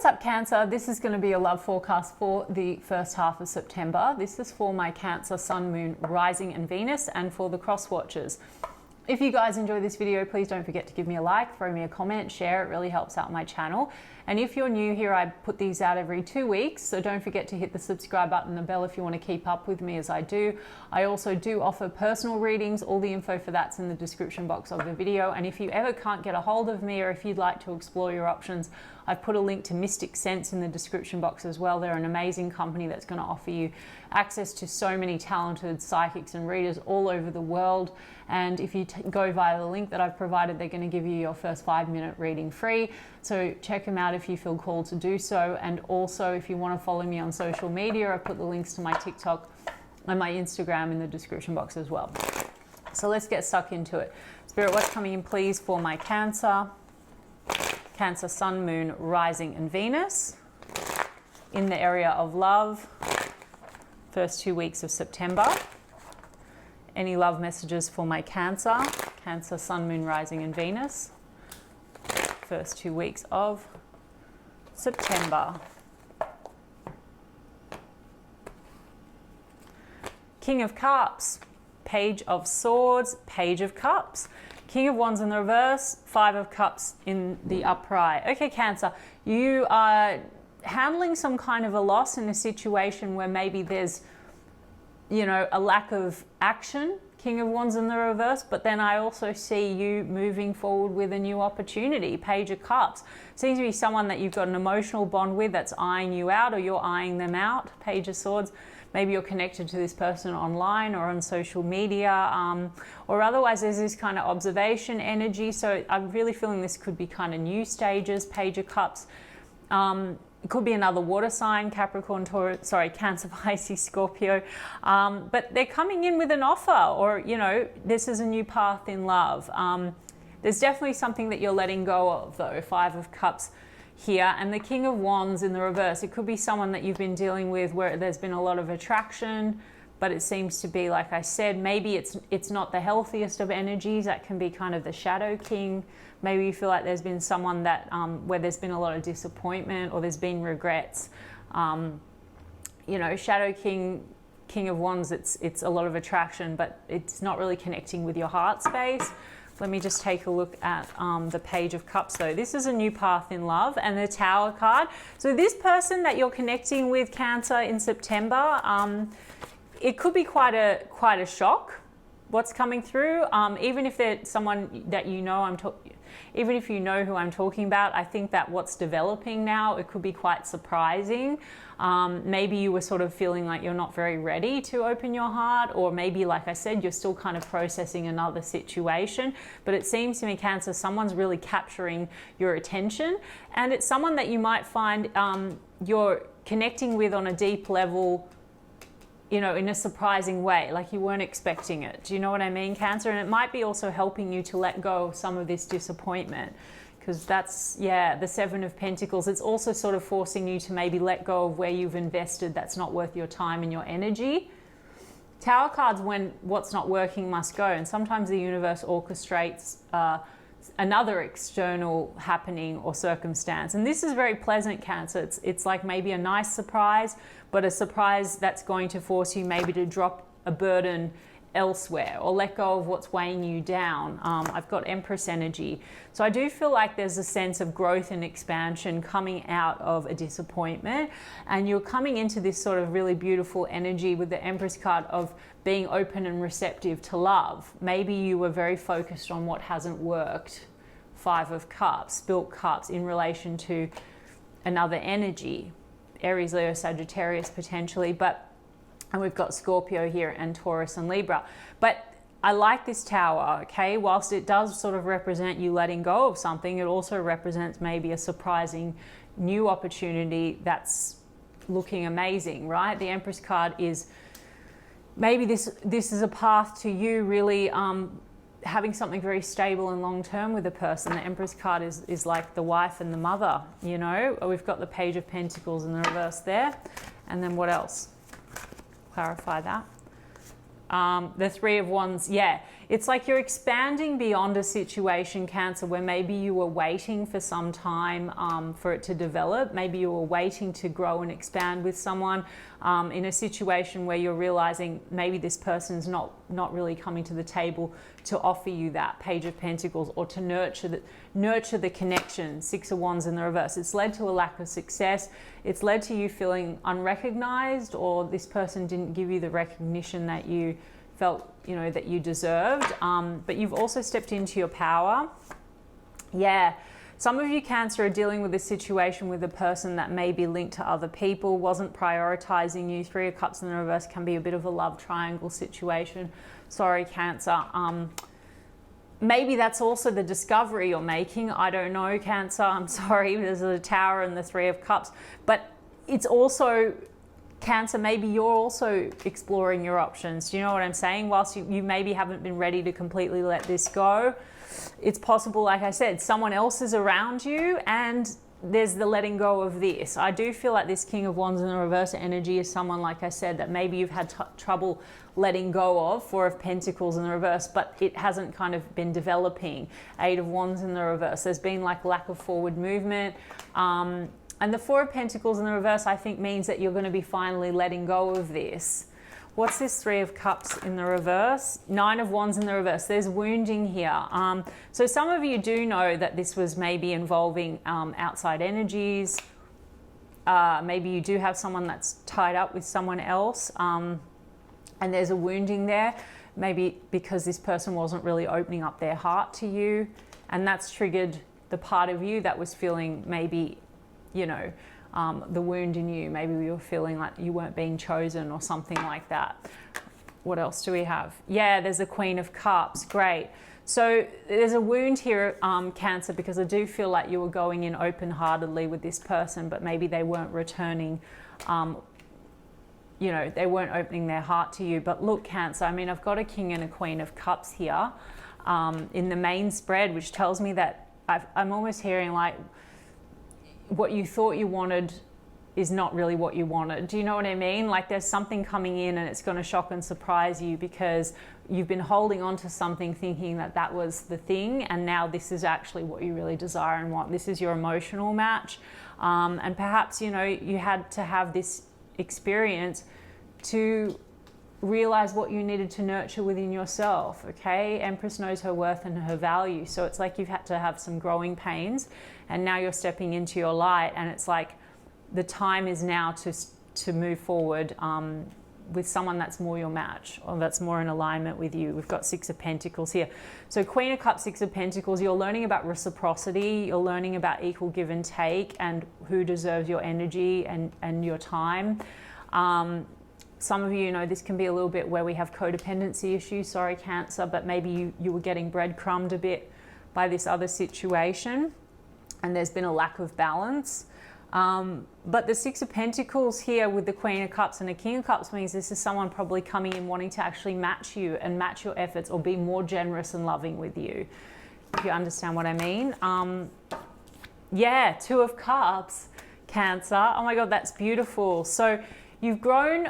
up, Cancer? This is going to be a love forecast for the first half of September. This is for my Cancer, Sun, Moon, Rising and Venus, and for the cross watchers. If you guys enjoy this video, please don't forget to give me a like, throw me a comment, share. It really helps out my channel. And if you're new here, I put these out every 2 weeks, so don't forget to hit the subscribe button and the bell if you want to keep up with me as I do. I also do offer personal readings. All the info for that's in the description box of the video. And if you ever can't get a hold of me, or if you'd like to explore your options, I've put a link to Mystic Sense in the description box as well. They're an amazing company that's going to offer you access to so many talented psychics and readers all over the world. And if you go via the link that I've provided, they're going to give you your first 5-minute reading free. So check them out if you feel called to do so. And also, if you want to follow me on social media, I put the links to my TikTok and my Instagram in the description box as well. So let's get stuck into it. Spirit, what's coming in, please, for my Cancer? Cancer, Sun, Moon, Rising and Venus in the area of love, first 2 weeks of September. Any love messages for my Cancer? Cancer, Sun, Moon, Rising and Venus, first 2 weeks of September. King of Cups, Page of Swords, Page of Cups. King of Wands in the reverse, 5 of Cups in the upright. Okay, Cancer, you are handling some kind of a loss in a situation where maybe there's, you know, a lack of action. King of Wands in the reverse, but then I also see you moving forward with a new opportunity. Page of Cups. Seems to be someone that you've got an emotional bond with that's eyeing you out, or you're eyeing them out. Page of Swords. Maybe you're connected to this person online or on social media, or otherwise there's this kind of observation energy. So I'm really feeling this could be kind of new stages. Page of Cups. It could be another water sign, Capricorn, Taurus, sorry, Cancer, Pisces, Scorpio. But they're coming in with an offer, or, you know, this is a new path in love. There's definitely something that you're letting go of, though. 5 of Cups here, and the King of Wands in the reverse. It could be someone that you've been dealing with where there's been a lot of attraction, but it seems to be, like I said, maybe it's not the healthiest of energies. That can be kind of the Shadow King. Maybe you feel like there's been someone that where there's been a lot of disappointment, or there's been regrets. You know, Shadow King, King of Wands, it's a lot of attraction, but it's not really connecting with your heart space. Let me just take a look at the Page of Cups, though. This is a new path in love, and the Tower card. So this person that you're connecting with, Cancer, in September, it could be quite a shock what's coming through. Even if they're someone that you know, even if you know who I'm talking about, I think that what's developing now, it could be quite surprising. Maybe you were sort of feeling like you're not very ready to open your heart, or maybe, like I said, you're still kind of processing another situation. But it seems to me, Cancer, someone's really capturing your attention, and it's someone that you might find you're connecting with on a deep level, you know, in a surprising way, like you weren't expecting it. Do you know what I mean, Cancer? And it might be also helping you to let go of some of this disappointment, because that's, yeah, the 7 of Pentacles. It's also sort of forcing you to maybe let go of where you've invested that's not worth your time and your energy. Tower cards, when what's not working must go. And sometimes the universe orchestrates another external happening or circumstance. And this is very pleasant, Cancer. It's like maybe a nice surprise, but a surprise that's going to force you maybe to drop a burden elsewhere, or let go of what's weighing you down. I've got Empress energy. So I do feel like there's a sense of growth and expansion coming out of a disappointment, and you're coming into this sort of really beautiful energy with the Empress card of being open and receptive to love. Maybe you were very focused on what hasn't worked. 5 of Cups, spilt cups, in relation to another energy, Aries, Leo, Sagittarius potentially, and we've got Scorpio here, and Taurus and Libra. But I like this Tower, okay? Whilst it does sort of represent you letting go of something, it also represents maybe a surprising new opportunity that's looking amazing, right? The Empress card is maybe this is a path to you really having something very stable and long-term with a person. The Empress card is like the wife and the mother, you know? We've got the Page of Pentacles in the reverse there. And then what else? Clarify that. The 3 of Wands, yeah, It's like you're expanding beyond a situation, Cancer, where maybe you were waiting for some time for it to develop. Maybe you were waiting to grow and expand with someone in a situation where you're realizing maybe this person's not really coming to the table to offer you that Page of Pentacles, or to nurture the connection. Six of Wands in the reverse. It's led to a lack of success. It's led to you feeling unrecognized, or this person didn't give you the recognition that you felt, that you deserved. But you've also stepped into your power. Yeah. Some of you, Cancer, are dealing with a situation with a person that may be linked to other people, wasn't prioritizing you. Three of Cups in the reverse can be a bit of a love triangle situation. Sorry, Cancer. Maybe that's also the discovery you're making. I don't know, Cancer. I'm sorry. There's the Tower and the Three of Cups. But it's also, Cancer, maybe you're also exploring your options. Do you know what I'm saying? Whilst you maybe haven't been ready to completely let this go, it's possible, like I said, someone else is around you and there's the letting go of this. I do feel like this King of Wands in the reverse energy is someone, like I said, that maybe you've had trouble letting go of. Four of Pentacles in the reverse, but it hasn't kind of been developing. Eight of Wands in the reverse. There's been like lack of forward movement. And the Four of Pentacles in the reverse, I think, means that you're going to be finally letting go of this. What's this Three of Cups in the reverse? Nine of Wands in the reverse. There's wounding here. So some of you do know that this was maybe involving outside energies. Maybe you do have someone that's tied up with someone else, and there's a wounding there. Maybe because this person wasn't really opening up their heart to you, and that's triggered the part of you that was feeling maybe, the wound in you. Maybe you were feeling like you weren't being chosen or something like that. What else do we have? Yeah, there's a Queen of Cups. Great. So there's a wound here, Cancer, because I do feel like you were going in open-heartedly with this person, but maybe they weren't returning, they weren't opening their heart to you. But look, Cancer, I mean, I've got a King and a Queen of Cups here in the main spread, which tells me that I'm almost hearing like, what you thought you wanted is not really what you wanted. Do you know what I mean? Like there's something coming in and it's going to shock and surprise you because you've been holding on to something thinking that that was the thing, and now this is actually what you really desire and want. This is your emotional match. And perhaps, you had to have this experience to realize what you needed to nurture within yourself, okay? Empress knows her worth and her value. So it's like you've had to have some growing pains, and now you're stepping into your light, and it's like the time is now to move forward with someone that's more your match, or that's more in alignment with you. We've got Six of Pentacles here. So Queen of Cups, Six of Pentacles, you're learning about reciprocity, you're learning about equal give and take, and who deserves your energy and your time. Some of you know this can be a little bit where we have codependency issues. Sorry, Cancer, but maybe you were getting breadcrumbed a bit by this other situation, and there's been a lack of balance. But the Six of Pentacles here with the Queen of Cups and the King of Cups means this is someone probably coming in wanting to actually match you and match your efforts, or be more generous and loving with you, if you understand what I mean. Yeah, Two of Cups, Cancer. Oh my God, that's beautiful. So you've grown.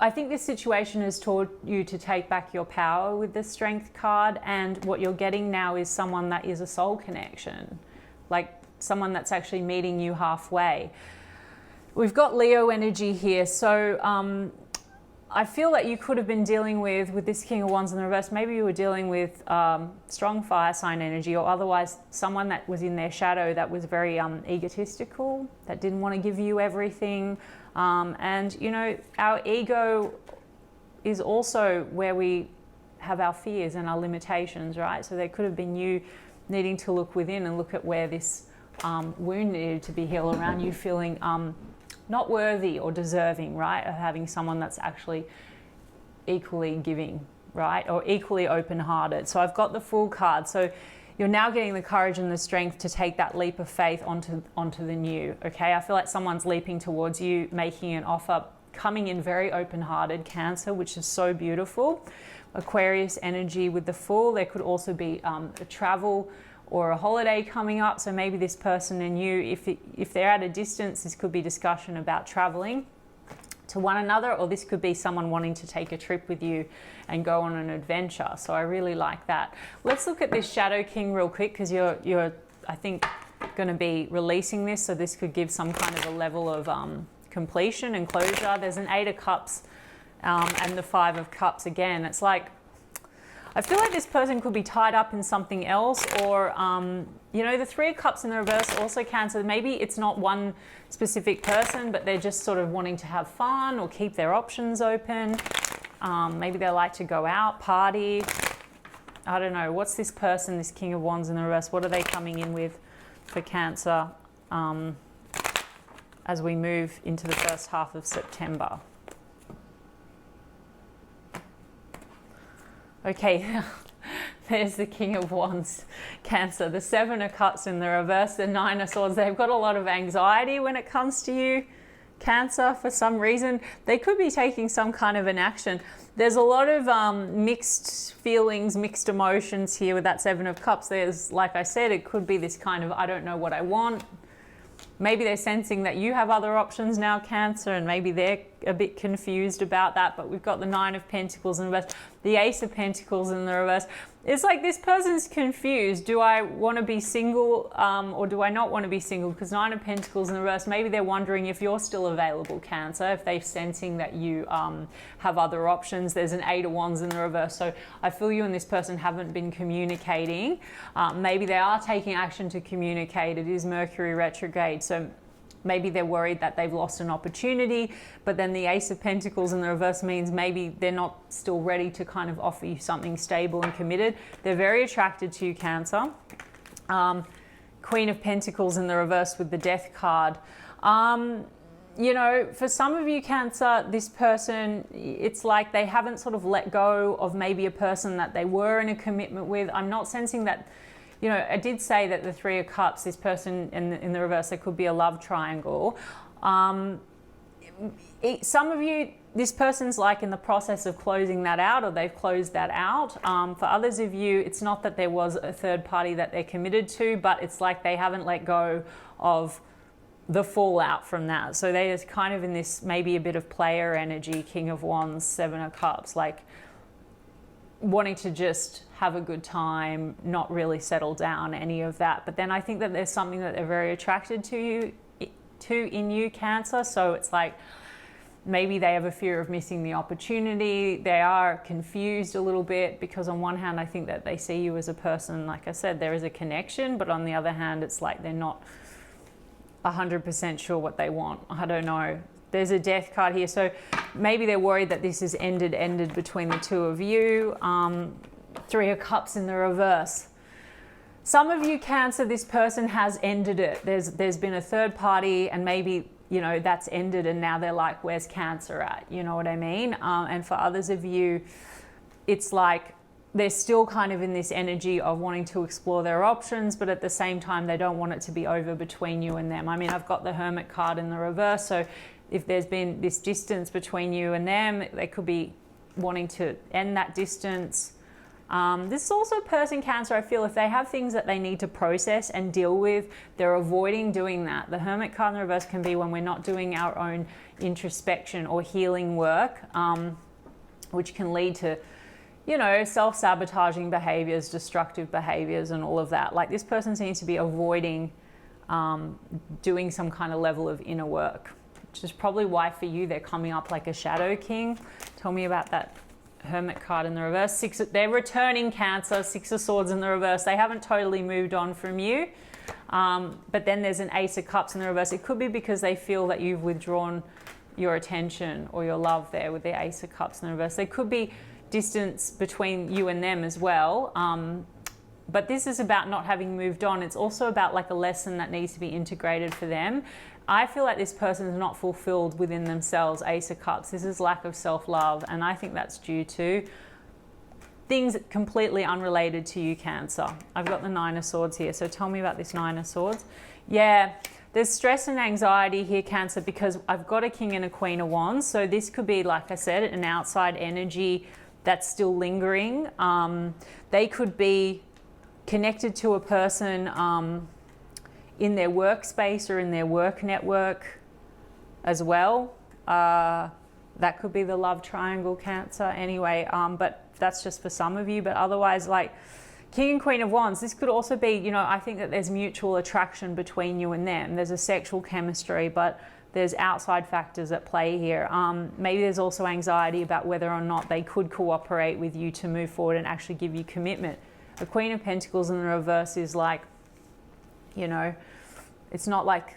I think this situation has taught you to take back your power with the Strength card, and what you're getting now is someone that is a soul connection, like someone that's actually meeting you halfway. We've got Leo energy here, so I feel that you could have been dealing with this King of Wands in the reverse, maybe you were dealing with strong fire sign energy, or otherwise someone that was in their shadow that was very egotistical, that didn't want to give you everything. And our ego is also where we have our fears and our limitations, right? So there could have been you needing to look within and look at where this wound needed to be healed around you feeling not worthy or deserving, right, of having someone that's actually equally giving, right, or equally open-hearted. So I've got the Fool card. So you're now getting the courage and the strength to take that leap of faith onto the new, okay? I feel like someone's leaping towards you, making an offer, coming in very open-hearted, Cancer, which is so beautiful. Aquarius energy with the Fool. There could also be a travel or a holiday coming up. So maybe this person and you, if they're at a distance, this could be discussion about traveling to one another, or this could be someone wanting to take a trip with you and go on an adventure. So I really like that. Let's look at this Shadow King real quick, because you're I think going to be releasing this, so this could give some kind of a level of completion and closure. There's an 8 of Cups and the 5 of Cups again. It's like, I feel like this person could be tied up in something else, or, you know, the 3 of Cups in the reverse also Cancer. Maybe it's not one specific person, but they're just sort of wanting to have fun or keep their options open. Maybe they like to go out, party. I don't know. What's this person, this King of Wands in the reverse? What are they coming in with for Cancer as we move into the first half of September? Okay, there's the King of Wands, Cancer, the 7 of Cups in the reverse, the 9 of Swords. They've got a lot of anxiety when it comes to you, Cancer, for some reason. They could be taking some kind of an action. There's a lot of mixed feelings, mixed emotions here with that 7 of Cups. There's, like I said, it could be this kind of, I don't know what I want. Maybe they're sensing that you have other options now, Cancer, and maybe they're a bit confused about that. But we've got the 9 of Pentacles in the reverse, the Ace of Pentacles in the reverse. It's like this person's confused. Do I want to be single or do I not want to be single? Because 9 of Pentacles in the reverse, maybe they're wondering if you're still available, Cancer, if they're sensing that you have other options. There's an 8 of Wands in the reverse. So I feel you and this person haven't been communicating. Maybe they are taking action to communicate. It is Mercury retrograde. So maybe they're worried that they've lost an opportunity, but then the Ace of Pentacles in the reverse means maybe they're not still ready to kind of offer you something stable and committed. They're very attracted to you, Cancer. Queen of Pentacles in the reverse with the Death card. You know, for some of you, Cancer, this person, it's like they haven't sort of let go of maybe a person that they were in a commitment with. I'm not sensing that. You know, I did say that the 3 of Cups, this person in the reverse, there could be a love triangle. Some of you, this person's like in the process of closing that out, or they've closed that out. For others of you, it's not that there was a third party that they're committed to, but it's like they haven't let go of the fallout from that. So they're kind of in this maybe a bit of player energy, King of Wands, 7 of Cups, like wanting to just have a good time, not really settle down, any of that. But then I think that there's something that they're very attracted to in you, Cancer. So it's like maybe they have a fear of missing the opportunity. They are confused a little bit because on one hand, I think that they see you as a person, like I said, there is a connection, but on the other hand, it's like they're not 100% sure what they want. I don't know. There's a Death card here. So maybe they're worried that this is ended between the two of you. 3 of Cups in the reverse. Some of you, Cancer, this person has ended it. There's been a third party and maybe, you know, that's ended and now they're like, where's Cancer at? You know what I mean? And for others of you, it's like they're still kind of in this energy of wanting to explore their options, but at the same time, they don't want it to be over between you and them. I mean, I've got the Hermit card in the reverse. So if there's been this distance between you and them, they could be wanting to end that distance. This is also a person, Cancer, I feel if they have things that they need to process and deal with, they're avoiding doing that. The Hermit card in the reverse can be when we're not doing our own introspection or healing work, which can lead to, you know, self-sabotaging behaviors, destructive behaviors, and all of that. Like this person seems to be avoiding doing some kind of level of inner work, which is probably why for you they're coming up like a Shadow King. Tell me about that Hermit card in the reverse. They're returning, Cancer, 6 of Swords in the reverse. They haven't totally moved on from you. But then there's an Ace of Cups in the reverse. It could be because they feel that you've withdrawn your attention or your love there with the Ace of Cups in the reverse. There could be distance between you and them as well. But this is about not having moved on. It's also about like a lesson that needs to be integrated for them. I feel like this person is not fulfilled within themselves, Ace of Cups. This is lack of self-love, and I think that's due to things completely unrelated to you, Cancer. I've got the 9 of Swords here, so tell me about this 9 of Swords. Yeah, there's stress and anxiety here, Cancer, because I've got a King and a Queen of Wands, so this could be, like I said, an outside energy that's still lingering. They could be connected to a person in their workspace or in their work network as well. that could be the love triangle, Cancer. Anyway, but that's just for some of you. But otherwise, like King and Queen of Wands, this could also be, you know, I think that there's mutual attraction between you and them. There's a sexual chemistry, but there's outside factors at play here. Maybe there's also anxiety about whether or not they could cooperate with you to move forward and actually give you commitment. The Queen of Pentacles in the reverse is like, you know, it's not like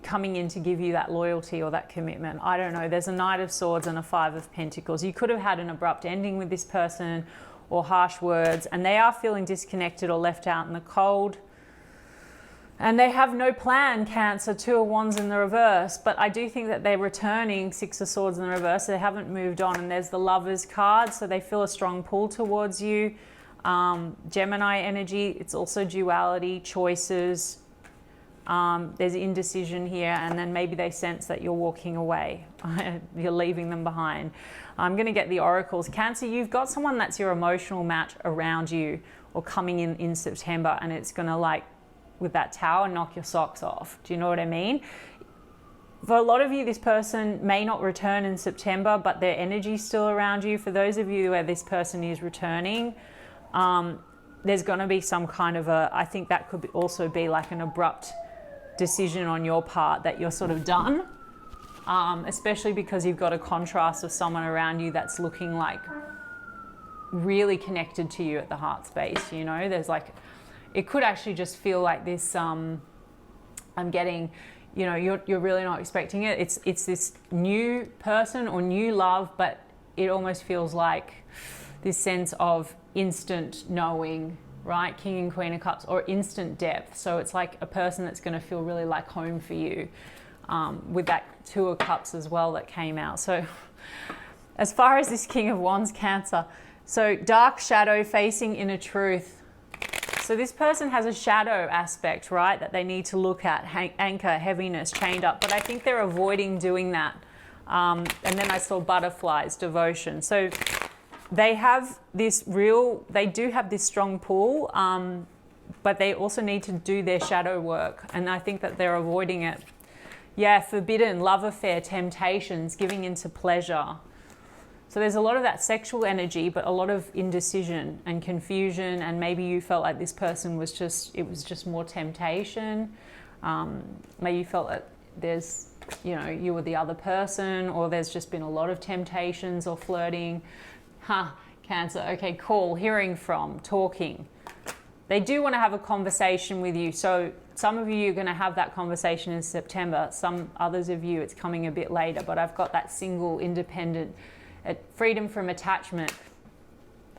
coming in to give you that loyalty or that commitment. I don't know. There's a Knight of Swords and a Five of Pentacles. You could have had an abrupt ending with this person or harsh words, and they are feeling disconnected or left out in the cold. And they have no plan, Cancer. Two of Wands in the reverse. But I do think that they're returning, Six of Swords in the reverse. They haven't moved on. And there's the Lovers card. So they feel a strong pull towards you. Gemini energy. It's also duality, choices. There's indecision here. And then maybe they sense that you're walking away. You're leaving them behind. I'm going to get the oracles. Cancer, you've got someone that's your emotional match around you or coming in September. And it's going to like, with that tower, knock your socks off. Do you know what I mean? For a lot of you, this person may not return in September, but their energy's still around you. For those of you where this person is returning, there's going to be some kind of I think that could also be like an abrupt decision on your part that you're sort of done, especially because you've got a contrast of someone around you that's looking like really connected to you at the heart space. You know, there's like, it could actually just feel like this, I'm getting, you know, you're really not expecting it. It's this new person or new love, but it almost feels like this sense of instant knowing, right? King and Queen of Cups, or instant depth. So it's like a person that's going to feel really like home for you, with that Two of Cups as well that came out. So as far as this King of Wands, Cancer, so dark shadow facing inner truth. So this person has a shadow aspect, right, that they need to look at, anchor, heaviness, chained up. But I think they're avoiding doing that. And then I saw butterflies, devotion. So they have this they do have this strong pull, but they also need to do their shadow work. And I think that they're avoiding it. Yeah, forbidden, love affair, temptations, giving into pleasure. So there's a lot of that sexual energy, but a lot of indecision and confusion. And maybe you felt like this person was just more temptation. Maybe you felt that there's, you know, you were the other person, or there's just been a lot of temptations or flirting. Cancer. Okay, cool. Hearing from, talking. They do want to have a conversation with you. So some of you are going to have that conversation in September. Some others of you, it's coming a bit later. But I've got that single, independent, freedom from attachment.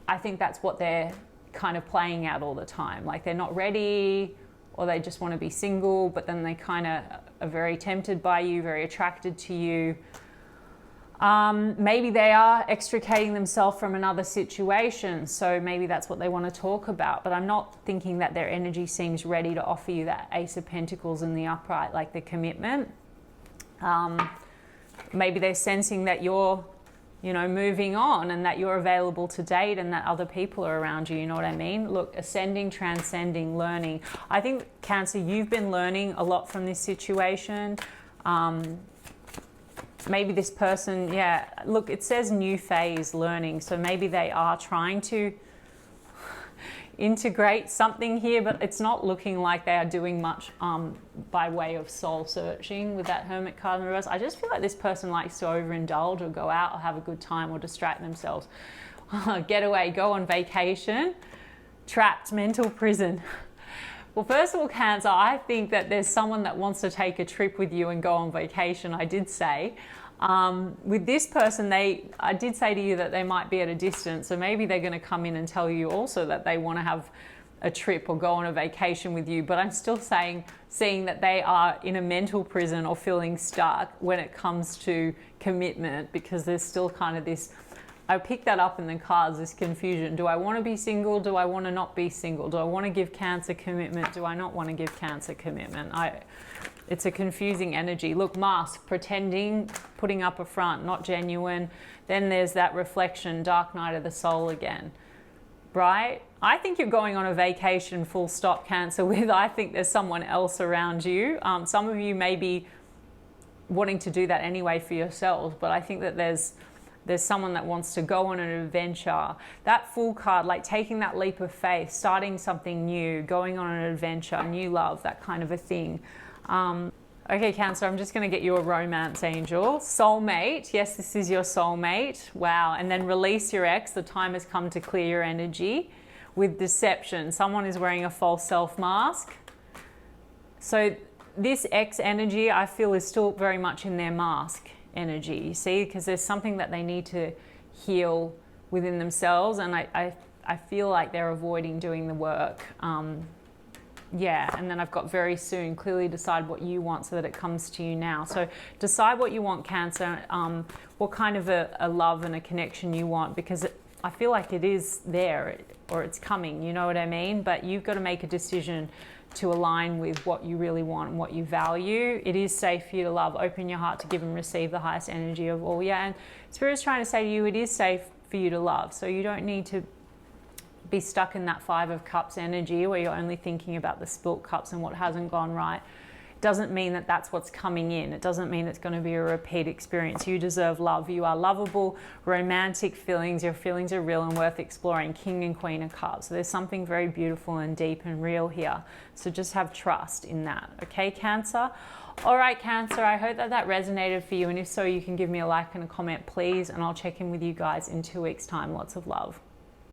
I think that's what they're kind of playing out all the time. Like they're not ready, or they just want to be single, but then they kind of are very tempted by you, very attracted to you. Maybe they are extricating themselves from another situation, so maybe that's what they want to talk about. But I'm not thinking that their energy seems ready to offer you that Ace of Pentacles in the upright, like the commitment. Maybe they're sensing that you're, you know, moving on, and that you're available to date, and that other people are around you. You know what I mean? Look, ascending, transcending, learning. I think, Cancer, you've been learning a lot from this situation. Maybe this person, yeah, look, it says new phase learning. So maybe they are trying to integrate something here, but it's not looking like they are doing much by way of soul searching with that Hermit card in reverse. I just feel like this person likes to overindulge or go out or have a good time or distract themselves. Get away, go on vacation, trapped, mental prison. Well, first of all, Cancer, I think that there's someone that wants to take a trip with you and go on vacation, I did say. With this person, I did say to you that they might be at a distance, so maybe they're going to come in and tell you also that they want to have a trip or go on a vacation with you. But I'm still seeing that they are in a mental prison or feeling stuck when it comes to commitment, because there's still kind of this, I picked that up in the cards, this confusion. Do I want to be single? Do I want to not be single? Do I want to give Cancer commitment? Do I not want to give Cancer commitment? It's a confusing energy. Look, mask, pretending, putting up a front, not genuine. Then there's that reflection, dark night of the soul again, right? I think you're going on a vacation, full stop, Cancer, with, I think there's someone else around you. Some of you may be wanting to do that anyway for yourselves, but I think that there's someone that wants to go on an adventure. That Fool card, like taking that leap of faith, starting something new, going on an adventure, new love, that kind of a thing. Okay, Cancer, I'm just going to get you a romance angel. Soulmate. Yes, this is your soulmate. Wow. And then release your ex. The time has come to clear your energy. With deception. Someone is wearing a false self mask. So this ex energy, I feel, is still very much in their mask energy, you see, because there's something that they need to heal within themselves, and I feel like they're avoiding doing the work. Yeah, and then I've got very soon. Clearly decide what you want so that it comes to you now. So decide what you want, Cancer, what kind of a love and a connection you want, because I feel like it is there, or it's coming, you know what I mean? But you've got to make a decision to align with what you really want and what you value. It is safe for you to love. Open your heart to give and receive the highest energy of all. Yeah, and Spirit's trying to say to you, it is safe for you to love. So you don't need to be stuck in that Five of Cups energy where you're only thinking about the spilt cups and what hasn't gone right. Doesn't mean that that's what's coming in. It doesn't mean it's going to be a repeat experience. You deserve love. You are lovable, romantic feelings. Your feelings are real and worth exploring. King and Queen of Cups. So there's something very beautiful and deep and real here. So just have trust in that. Okay, Cancer? All right, Cancer, I hope that resonated for you. And if so, you can give me a like and a comment, please. And I'll check in with you guys in 2 weeks' time. Lots of love.